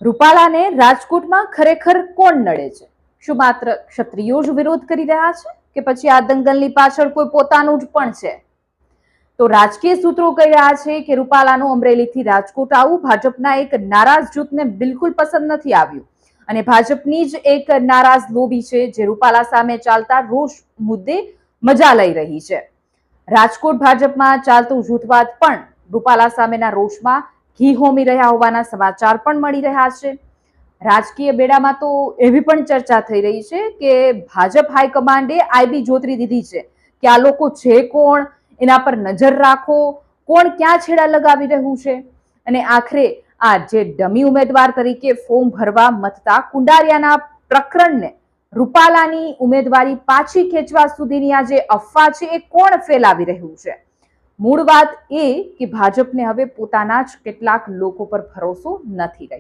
રૂપાલાને રાજકોટમાં ખરેખર કોણ નડે છે? શું માત્ર ક્ષત્રિયો જ વિરોધ કરી રહ્યા છે કે પછી આ દંગલની પાછળ કોઈ પોતાનું જ પણ છે? તો રાજકીય સૂત્રો કહી રહ્યા છે કે રૂપાલાનું અમરેલીથી રાજકોટ આવવું ભાજપના એક નારાજ જૂથને બિલકુલ પસંદ નથી આવ્યું અને ભાજપની જ એક નારાજ લોબી છે જે રૂપાલા સામે ચાલતા રોષ મુદ્દે મજા લઈ રહી છે. રાજકોટ ભાજપમાં ચાલતું જૂથવાદ પણ રૂપાલા સામેના રોષમાં ઘી હોમી રહ્યા હોવાના સમાચાર પણ મળી રહ્યા છે. રાજકીય બેડામાં તો એવી પણ ચર્ચા થઈ રહી છે કે ભાજપ હાઈકમાન્ડે આઈબી જોતરી દીધી છે કે આ લોકો છે કોણ, એના પર નજર રાખો, કોણ ક્યાં છેડા લગાવી રહ્યું છે. અને આખરે આ જે ડમી ઉમેદવાર તરીકે ફોર્મ ભરવા મતતા કુંડારિયાના પ્રકરણને રૂપાલાની ઉમેદવારી પાછી ખેંચવા સુધીની આ જે અફવા છે એ કોણ ફેલાવી રહ્યું છે? મૂળ વાત એ કે ભાજપને હવે પોતાના જ કેટલાક લોકો પર ભરોસો નથી રહ્યો.